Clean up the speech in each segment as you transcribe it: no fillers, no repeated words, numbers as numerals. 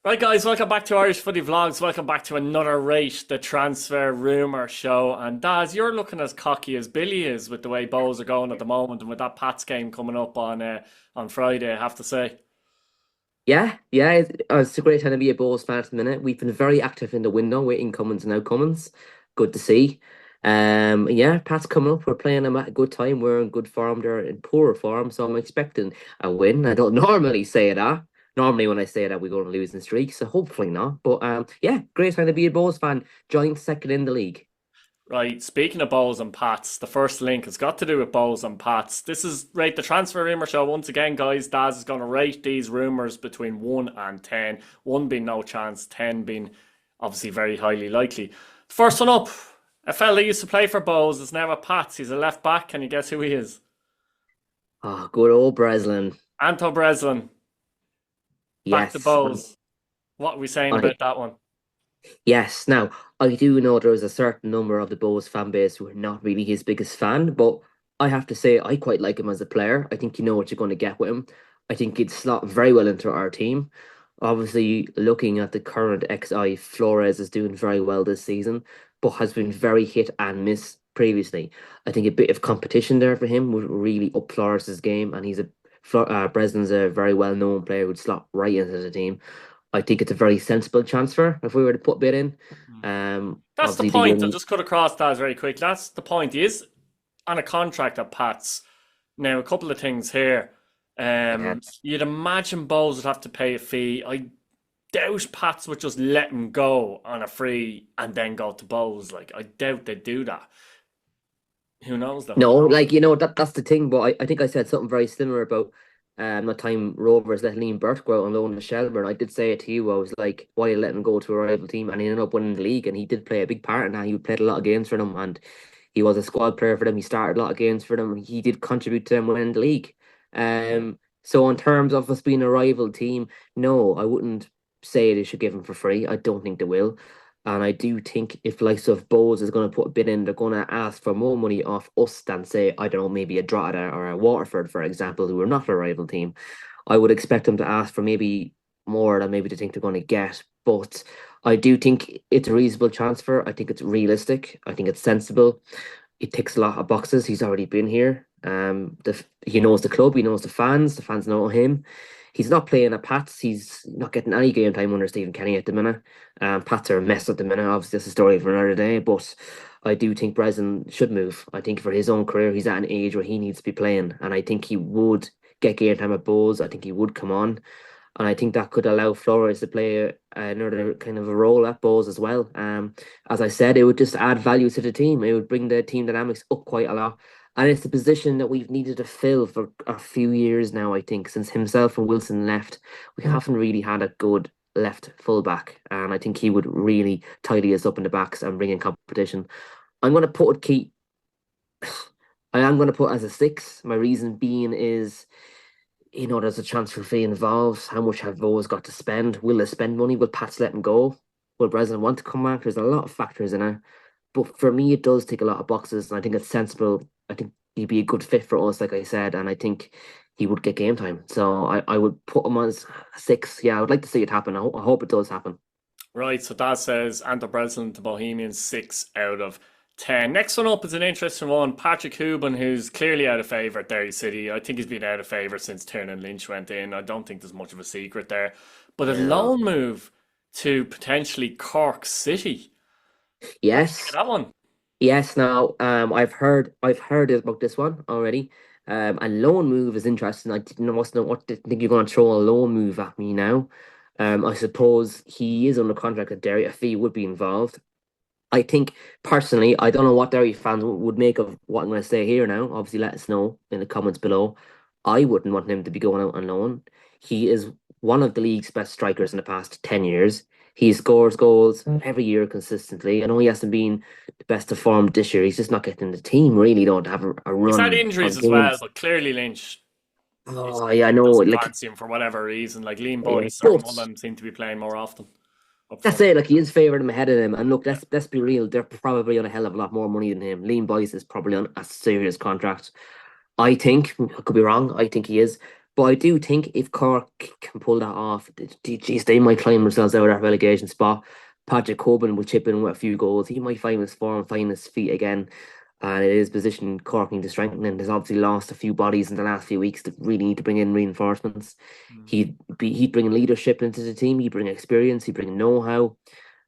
Right, guys, welcome back to Irish Footy Vlogs. Welcome back to another Rate the Transfer Rumour show. And Daz, you're looking as cocky as Billy is with the way Bows are going at the moment, and with that Pats game coming up on Friday, I have to say. Yeah, it's a great time to be a Bulls fan at the minute. We've been very active in the window with incomings and outcomings. Good to see. Yeah, Pat's coming up. We're playing them at a good time. We're in good form. They're in poorer form, so I'm expecting a win. I don't normally say that. Normally, when I say that, we go on a losing streak, so hopefully not. But yeah, great time to be a Bulls fan. Joint second in the league. Right, speaking of Bows and Pats, the first link has got to do with Bows and Pats. This is Rate the Transfer Rumour show. Once again, guys, Daz is going to rate these rumours between 1 and 10. 1 being no chance, 10 being obviously very highly likely. First one up, a fella that used to play for Bows is now at Pats. He's a left back. Can you guess who he is? Oh, good old Breslin. Anto Breslin, back to Yes, Bows. What are we saying I about that one? Yes, now I do know there is a certain number of the Bulls fan base who are not really his biggest fan, but I have to say I quite like him as a player. I think you know what you're going to get with him. I think he'd slot very well into our team. Obviously, looking at the current XI, Flores is doing very well this season, but has been very hit and miss previously. I think a bit of competition there for him would really up Flores' game, and Breslin's a very well-known player who'd slot right into the team. I think it's a very sensible transfer if we were to put a bid in. That's the Obviously the point. I'll young, just cut across that very quick. That's the point. He is on a contract at Pats. Now, a couple of things here. yes. You'd imagine Bowles would have to pay a fee. I doubt Pats would just let him go on a free and then go to Bowles. Like, I doubt they'd do that. Who knows though? No, like that's the thing. But I think I said something very similar about the time Rovers let Liam Burt go out on loan to Shelbourne. I did say it to you. I was like, why you let him go to a rival team? And he ended up winning the league, and he did play a big part in that. He played a lot of games for them, and he was a squad player for them. He started a lot of games for them. He did contribute to them winning the league. So in terms of us being a rival team, no, I wouldn't say they should give him for free. I don't think they will. And I do think if likes of Bowes is going to put a bid in, they're going to ask for more money off us than say, I don't know, maybe a Drogheda or a Waterford, for example, who are not a rival team. I would expect them to ask for maybe more than maybe they think they're going to get. But I do think it's a reasonable transfer. I think it's realistic. I think it's sensible. It ticks a lot of boxes. He's already been here. He knows the club. He knows the fans. The fans know him. He's not playing at Pats. He's not getting any game time under Stephen Kenny at the minute. Pats are a mess at the minute. Obviously, that's a story for another day. But I do think Breslin should move. I think for his own career, he's at an age where he needs to be playing, and I think he would get game time at Bulls. I think he would come on, and I think that could allow Flores to play another kind of a role at Bulls as well. As I said, it would just add value to the team. It would bring the team dynamics up quite a lot. And it's the position that we've needed to fill for a few years now, I think, since himself and Wilson left. We haven't really had a good left fullback. And I think he would really tidy us up in the backs and bring in competition. I'm going to put Keith. I am going to put as a six. My reason being is, there's a transfer fee involved. How much have Vos got to spend? Will they spend money? Will Pats let him go? Will Breslin want to come back? There's a lot of factors in it. But for me, it does tick a lot of boxes, and I think it's sensible. I think he'd be a good fit for us, like I said, and I think he would get game time. So I would put him as a six. Yeah, I would like to see it happen. I hope it does happen. Right, so that says Anto Breslin to Bohemians 6 out of 10. Next one up is an interesting one. Patrick Hooban, who's clearly out of favour at Derry City. I think he's been out of favour since Tiernan Lynch went in. I don't think there's much of a secret there. But a Yeah. loan move to potentially Cork City. What do you think Yes. of that one? Yes. Now, I've heard about this one already. A loan move is interesting. I didn't know what to think you're going to throw a loan move at me now. I suppose he is under contract at Derry. A fee would be involved. I think personally, I don't know what Derry fans would make of what I'm going to say here now. Obviously, let us know in the comments below. I wouldn't want him to be going out on loan. He is one of the league's best strikers in the past 10 years. He scores goals every year consistently. I know he hasn't been the best of form this year. He's just not getting the team really don't have a He's had run injuries of as well, games. but clearly Lynch is, Oh, yeah, I know. doesn't Like, fancy him for whatever reason. Like Liam yeah. Boyce or But Mullen seem to be playing more often up that's front. it. Like, he is favouring him ahead of him. And look, Yeah. let's be real. They're probably on a hell of a lot more money than him. Liam Boyce is probably on a serious contract. I think, I could be wrong, I think he is. But I do think if Cork can pull that off, geez, they might climb themselves out of that relegation spot. Patrick Coburn will chip in with a few goals. He might find his form, find his feet again. And it is position Cork need to strengthen. And there's obviously lost a few bodies in the last few weeks that really need to bring in reinforcements. Mm. He'd bring leadership into the team. He'd bring experience. He'd bring know-how.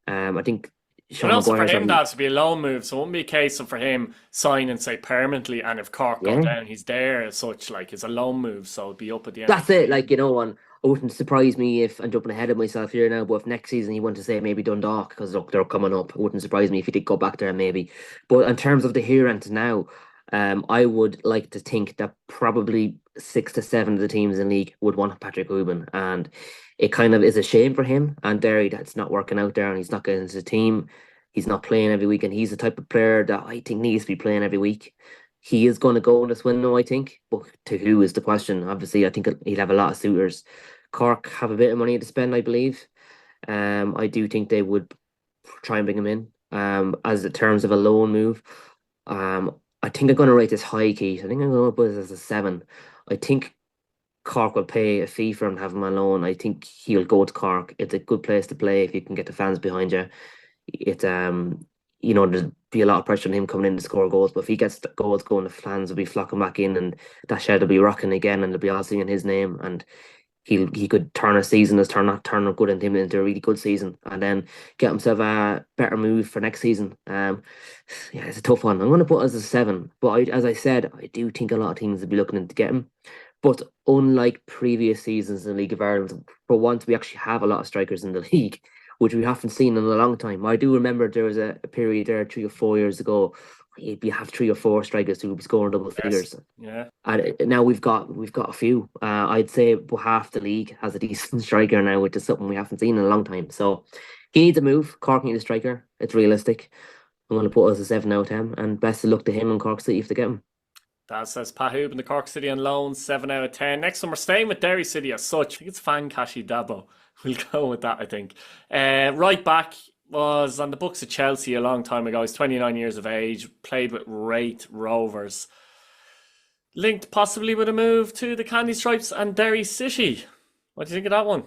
I think And Sean also for Maguire's him, on. that has to be a loan move, so it wouldn't be a case of for him signing, say, permanently, and if Cork go Yeah, down, he's there as such. Like, it's a loan move, so it'll be up at the end of that's the it. season. And it wouldn't surprise me if I'm jumping ahead of myself here now. But if next season he went to say maybe Dundalk, because look, they're coming up, it wouldn't surprise me if he did go back there maybe. But in terms of the here and now, I would like to think that probably 6 to 7 of the teams in the league would want Patrick Rubin, and it kind of is a shame for him and Derry that's not working out there, and he's not getting into the team. He's not playing every week, and he's the type of player that I think needs to be playing every week. He is going to go in this window, I think, but to who is the question? Obviously, I think he'll have a lot of suitors. Cork have a bit of money to spend, I believe. I do think they would try and bring him in. As in terms of a loan move, I think I'm going to rate this high, Keith. I think I'm going to put it as a 7. I think Cork will pay a fee for him to have him on loan. I think he'll go to Cork. It's a good place to play if you can get the fans behind you. It's there'd be a lot of pressure on him coming in to score goals, but if he gets the goals going, the fans will be flocking back in, and that shed will be rocking again, and they'll be all singing his name, and he could turn a season as turn a good into him into a really good season, and then get himself a better move for next season. Yeah, it's a tough one. I'm going to put it as a 7, but as I said, I do think a lot of teams will be looking to get him. But unlike previous seasons in the League of Ireland, for once we actually have a lot of strikers in the league, which we haven't seen in a long time. I do remember there was a period there 3 or 4 years ago. You'd have 3 or 4 strikers who would be scoring double Yes. figures, Yeah. and now we've got a few. I'd say about half the league has a decent striker now, which is something we haven't seen in a long time. So he needs a move. Cork needs a striker. It's realistic. I'm going to put us a 7 out of 10, and best of luck to him and Cork City if they get him. That says Pat Hoop in the Cork City on loan, 7 out of 10. Next one, we're staying with Derry City as such. I think it's Fan Kashi Dabo. We'll go with that, I think. Right back was on the books of Chelsea a long time ago. He's 29 years of age, played with Wraith Rovers. Linked possibly with a move to the Candy Stripes and Derry City. What do you think of that one?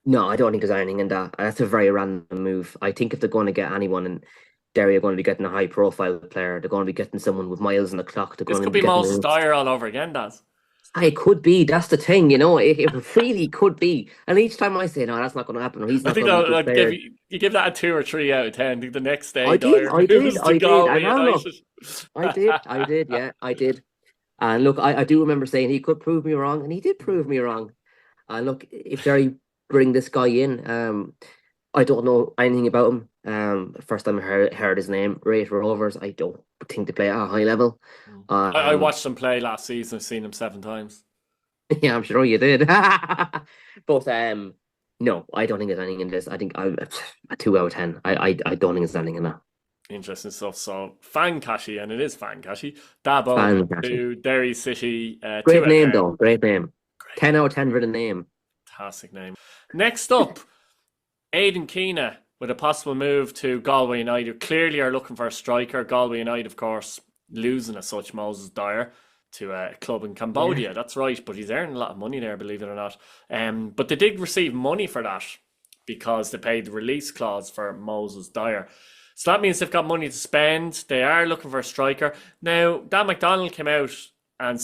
No, I don't think there's anything in that. That's a very random move. I think if they're going to get anyone, and Derry are going to be getting a high profile player, they're going to be getting someone with miles on the clock. They're This going to could be be getting Moses Dyer all over again, Daz. It could be. That's the thing, it really could be. And each time I say, no, that's not going to happen, or he's I not think going to be a that good I'd give player. you give that a 2 or 3 out of 10. I think the next day I did, Dyer I did, moves to I did. Galway And now look, United. I did, yeah, I did. And look, I do remember saying he could prove me wrong, and he did prove me wrong. And look, if Derry bring this guy in, I don't know anything about him. First time I heard his name, Wraith Rovers. I don't think they play at a high level. I Um, watched him play last season. I've seen him 7 times. Yeah, I'm sure you did. But no, I don't think there's anything in this. I think I'm a 2 out of 10. I don't think there's anything in that. Interesting stuff. So Fankashi, and it is Fankashi. Dabo Fantastic. to Derry City, two Great out of name ten. though. Great name. Great 10 out of 10 for the name. Fantastic name. Next up, Aidan Keena with a possible move to Galway United. Clearly are looking for a striker. Galway United, of course, losing as such Moses Dyer to a club in Yeah. Cambodia. That's right, but he's earning a lot of money there, believe it or not. But they did receive money for that because they paid the release clause for Moses Dyer. So that means they've got money to spend. They are looking for a striker. Now, Dan McDonnell came out and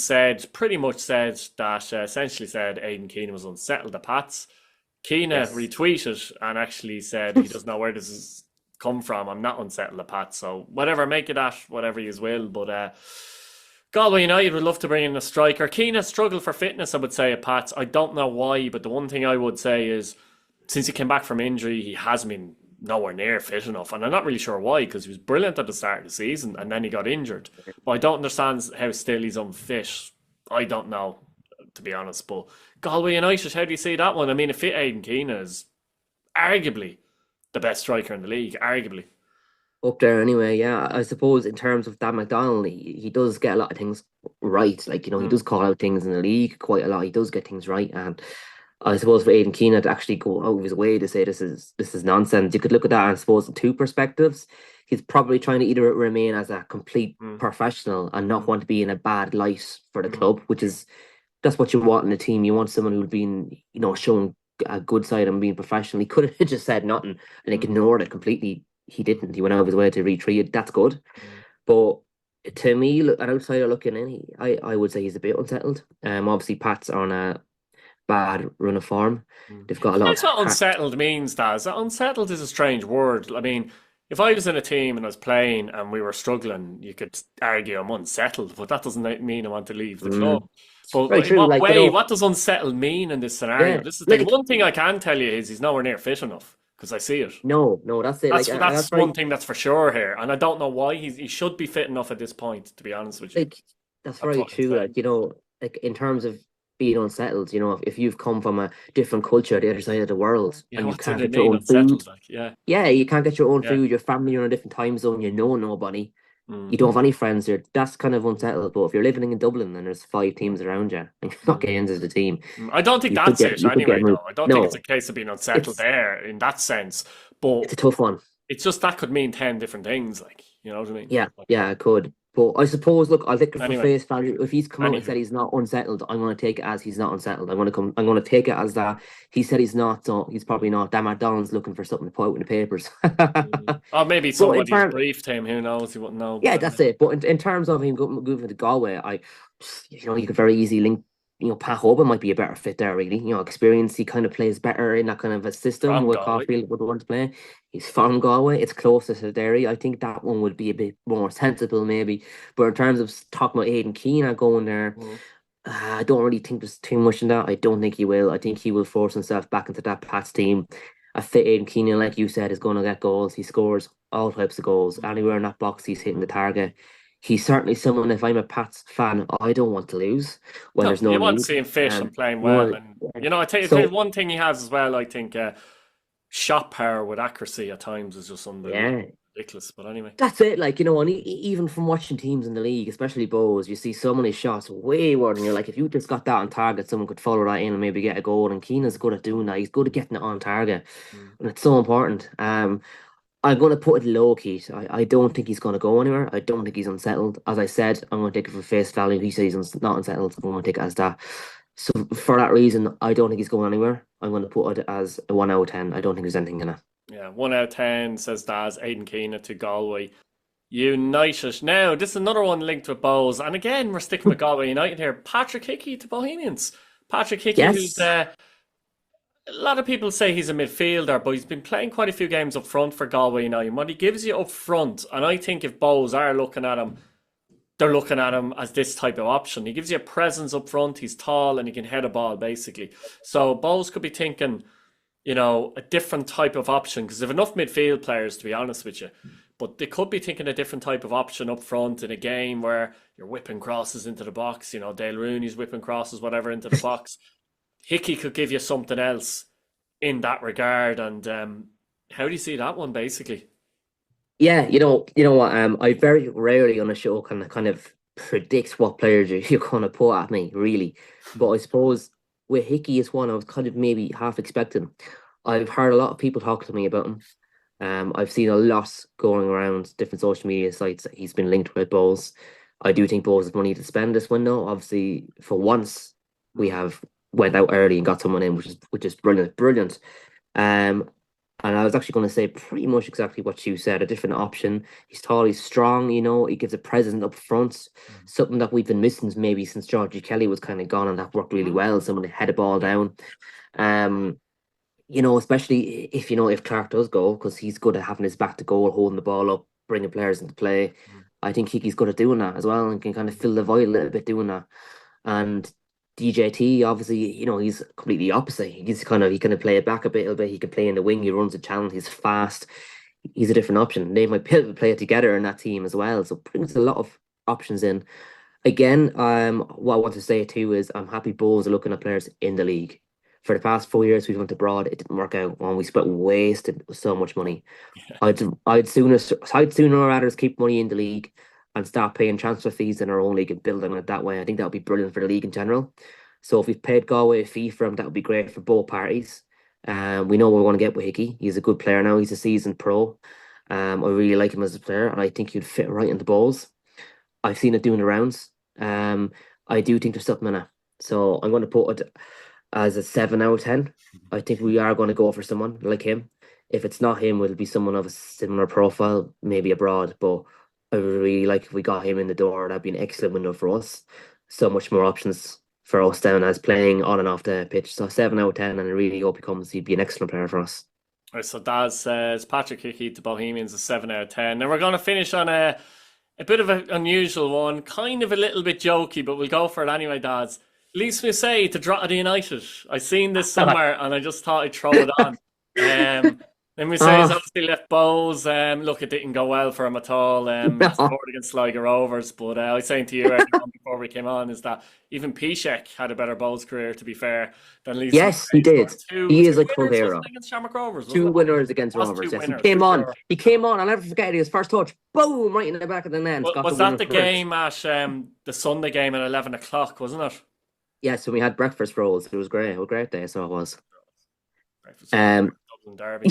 pretty much said that, essentially said Aidan Keena was unsettled at Pats. Keena Yes. retweeted and actually said he doesn't know where this has come from. I'm not unsettled at Pats. So whatever, make it that, whatever you will. But Galway United would love to bring in a striker. Keena struggled for fitness, I would say, at Pats. I don't know why, but the one thing I would say is since he came back from injury, he has been nowhere near fit enough. And I'm not really sure why, because he was brilliant at the start of the season and then he got injured. But I don't understand how still he's unfit. I don't know, to be honest. But Galway United, how do you see that one? I mean, a fit Aidan Keena is arguably the best striker in the league, arguably. Up there anyway, yeah. I suppose in terms of Dan McDonnell, he does get a lot of things right. Like, he Mm. does call out things in the league quite a lot. He does get things right. And I suppose for Aidan Keena to actually go out of his way to say this is nonsense, you could look at that, I suppose, in two perspectives. He's probably trying to either remain as a complete Mm. professional and not Mm. want to be in a bad light for the Mm. club, which is that's what you want in a team. You want someone who'll be, showing a good side and being professional. He could have just said nothing and Mm, ignored it completely. He didn't. He went out of his way to retreat it. That's good. mm, But to me, an outsider looking in, I would say he's a bit unsettled. Obviously, Pat's on a bad run of form. mm. They've got a lot of Depends what unsettled means, Daz. Unsettled is a strange word. I mean, if I was in a team and I was playing and we were struggling, you could argue I'm unsettled, but that doesn't mean I want to leave the club. mm, But very in true. what Like way? What does unsettled mean in this scenario? yeah, This is the thing. like One thing I can tell you is he's nowhere near fit enough because I see it. no, no, that's it. Like That's that's one very thing that's for sure here, and I don't know why he should be fit enough at this point. To be honest with you, like that's that's very what I'm true. saying. Like in terms of being unsettled, if you've come from a different culture, the other side of the world, Yeah, and you what do can't they get your mean own food, unsettled? Like, yeah, yeah, you can't get your own yeah. food. Your family are in a different time zone. You know nobody. You Mm, don't have any friends there. That's kind of unsettled. But if you're living in Dublin and there's five teams around you, and you're not mm. getting into the team, I don't think that's it you could get anyway, moved. though. I don't think it's a No, case of being unsettled it's there in that sense, but it's a tough one. it's just that could mean 10 different things, like, you know what I mean? Yeah, yeah, I could. But I suppose, look, I'll take it for Anyway, face value. If he's come out and said anywho. he's not unsettled, I'm going to take it as he's not unsettled. I'm going to take it as that he said he's not, so he's probably not. Dan McDonald's looking for something to put out in the papers. Or maybe But in somebody's terms, briefed him, who knows, he wouldn't know, but yeah, anyway. that's it. But in terms of him moving to Galway, you could very easily link. Pat Hoban might be a better fit there, really. Experience. He kind of plays better in that kind of a system From where Galway. Caulfield would want to play. He's from Galway. It's closer to Derry. I think that one would be a bit more sensible, maybe. But in terms of talking about Aidan Keena going there, Mm. I don't really think there's too much in that. I don't think he will. I think he will force himself back into that Pats team. A fit Aidan Keenan, like you said, is going to get goals. He scores all types of goals. Anywhere in that box, he's hitting the target. He's certainly someone, if I'm a Pats fan, I don't want to lose when No, there's no you want to need. see him fit and playing You well. want, And, you know, I tell you so one thing he has as well, I think shot power with accuracy at times is just unbelievable. yeah, Ridiculous. But anyway. that's it. Like, and even from watching teams in the league, especially Bows, you see so many shots way more than you're like, if you just got that on target, someone could follow that in and maybe get a goal. And Keena's good at doing that. He's good at getting it on target. Mm. And it's so important. I'm going to put it low, Keith. I don't think he's going to go anywhere. I don't think he's unsettled. As I said, I'm going to take it for face value. He says he's not unsettled. I'm going to take it as that. So for that reason, I don't think he's going anywhere. I'm going to put it as a 1 out of 10. I don't think there's anything in it. Yeah, 1 out of 10 says Daz, Aidan Keena to Galway United. Now, this is another one linked with Bowes. And again, we're sticking with Galway United here. Patrick Hickey to Bohemians. Patrick Hickey, who's Yes. a lot of people say he's a midfielder, but he's been playing quite a few games up front for Galway United. And what he gives you up front, and I think if Bowes are looking at him, they're looking at him as this type of option. He gives you a presence up front. He's tall and he can head a ball, basically. So Bowes could be thinking, a different type of option because they've enough midfield players, to be honest with you. But they could be thinking a different type of option up front in a game where you're whipping crosses into the box. Dale Rooney's whipping crosses, whatever, into the box. Hickey could give you something else in that regard. And how do you see that one, basically? Yeah, you know what? I very rarely on a show can kind of predict what players you're going to put at me, really. But I suppose with Hickey is one I was kind of maybe half expecting. I've heard a lot of people talk to me about him. I've seen a lot going around different social media sites that he's been linked with Bowles. I do think Bowles has money to spend this window. Obviously, for once, we Mm. have went out early and got someone in, which is brilliant, brilliant. Um, and I was actually going to say pretty much exactly what you said, a different option. He's tall, he's strong, he gives a presence up front, something that we've been missing maybe since Georgie Kelly was kind of gone and that worked really Mm. well. Someone to head a ball Yeah. down. Um, especially if Clark does go, because he's good at having his back to goal, holding the ball up, bringing players into play. Mm. I think Hickey's good at doing that as well and can kind of fill the void a little bit doing that. And DJT, obviously, he's completely opposite. He kind of play it back a bit. He can play in the wing. He runs a challenge. He's fast. He's a different option. They might be able to play it together in that team as well. So brings a lot of options in. Again, what I want to say too is I'm happy Bulls are looking at players in the league. For the past 4 years, we went abroad. It didn't work out. And we spent wasted so much money. I'd I'd sooner rather keep money in the league and start paying transfer fees in our own league and building it that way. I think that would be brilliant for the league in general. So if we've paid Galway a fee for him, that would be great for both parties. We know what we want to get with Hickey. He's a good player now. He's a seasoned pro. I really like him as a player, and I think he'd fit right in the balls. I've seen it doing the rounds. I do think there's something in it. So I'm going to put it as a 7 out of 10. I think we are going to go for someone like him. If it's not him, it'll be someone of a similar profile, maybe abroad. But I would really like if we got him in the door. That'd be an excellent window for us. So much more options for us down as playing on and off the pitch. So 7 out of 10, and I really hope he'd be an excellent player for us. Right, so Daz says Patrick Hickey to Bohemians is 7 out of 10. Now we're going to finish on a bit of an unusual one, kind of a little bit jokey, but we'll go for it anyway, Daz. Leaves me say to Drogheda United. I seen this somewhere and I just thought I'd throw it on. Then we say he's obviously left Bowes. Look, it didn't go well for him at all. Scored against Sligo Rovers, but I was saying to you earlier on before we came on is that even Piszek had a better Bowes career, to be fair, than Leeds. Yes, he did. He is a cult hero. Against Shamrock Rovers, two winners against Rovers. Yes, he came on. Sure. He came on. I'll never forget it. His first touch, boom, right in the back of the net. Was that the game at the Sunday game at 11 o'clock? Wasn't it? Yes, when we had breakfast rolls, it was great. A great day, so it was. Dublin Derby.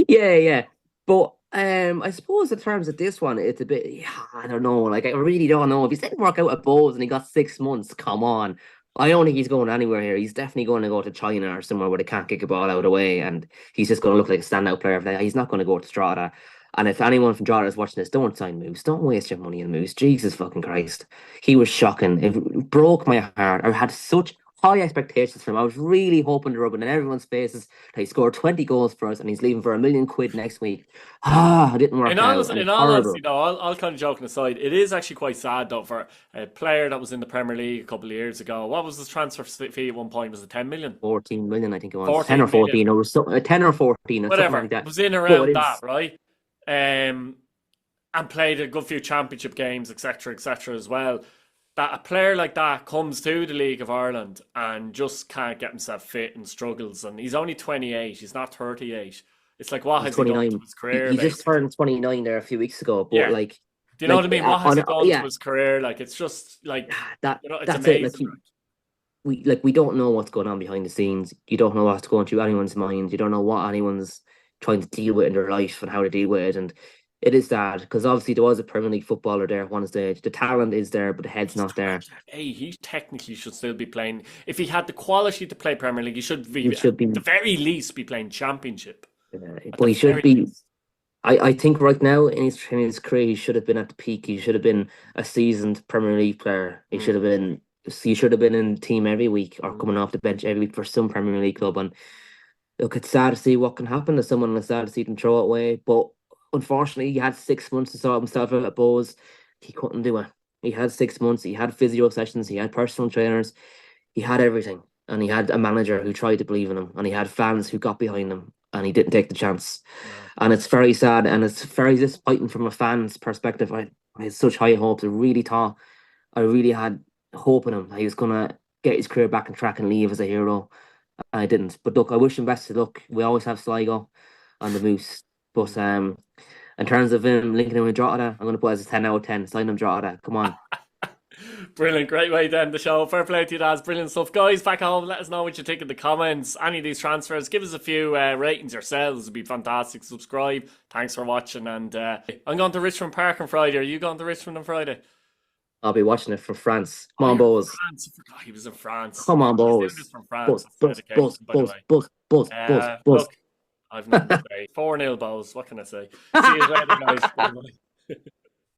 Yeah. But I suppose in terms of this one, it's a bit. I don't know. Like I really don't know. If he didn't work out at Bowes and he got 6 months, come on. I don't think he's going anywhere here. He's definitely going to go to China or somewhere where they can't kick a ball out of the way, and he's just going to look like a standout player. He's not going to go to Strata. And if anyone from Drogheda is watching this, don't sign Moose. Don't waste your money on Moose. Jesus fucking Christ. He was shocking. It broke my heart. I had such high expectations for him. I was really hoping to rub it in everyone's faces that he scored 20 goals for us and he's leaving for £1 million next week. It didn't work out. In all honesty, though, all kind of joking aside, it is actually quite sad, though, for a player that was in the Premier League a couple of years ago. What was his transfer fee at one point? Was it 10 million? 14 million, I think it was. 10 or 14. It was 10 or 14 or whatever. Something like that. It was in around that, right? And played a good few championship games, etc., as well. That a player like that comes to the League of Ireland and just can't get himself fit and struggles, and he's only 28. He's not 38. It's like what has he done to his career? He just turned 29 there a few weeks ago, but like, do you know what I mean? What has he done to his career? Like, it's just like that. It's that's amazing. We don't know what's going on behind the scenes. You don't know what's going through anyone's mind. You don't know what anyone's trying to deal with in their life and how to deal with it. And it is sad because obviously there was a Premier League footballer there at one stage. The talent is there, but the head's not there. Hey, he technically should still be playing. If he had the quality to play Premier League, he should be at the very least be playing Championship. But he should be. I think right now in his career, he should have been at the peak. He should have been a seasoned Premier League player. He should have been. He should have been in the team every week or coming off the bench every week for some Premier League club. And look, it's sad to see what can happen to someone, and it's sad to see them throw it away. But unfortunately, he had 6 months to sort himself out at Bowes. He couldn't do it. He had 6 months. He had physio sessions. He had personal trainers. He had everything. And he had a manager who tried to believe in him. And he had fans who got behind him. And he didn't take the chance. Yeah. And it's very sad. And it's very disappointing from a fan's perspective. I had such high hopes. I really had hope in him. He was going to get his career back on track and leave as a hero. I didn't. But look, I wish him best of luck. We always have Sligo on the Moose. But in terms of him linking him with Drogheda, I'm going to put it as a 10 out of 10. Sign him Drogheda. Come on. Brilliant. Great way to end the show. Fair play to you, Daz. Brilliant stuff. Guys, back home, let us know what you think in the comments. Any of these transfers, give us a few ratings yourselves. It'd be fantastic. Subscribe. Thanks for watching. And I'm going to Richmond Park on Friday. Are you going to Richmond on Friday? I'll be watching it from France. Come on, Bowes. France. I forgot he was in France. Come on, Bowes. From France. Buzz. Look, I've nothing to say. 4-0 Bowes. What can I say? See you later, guys.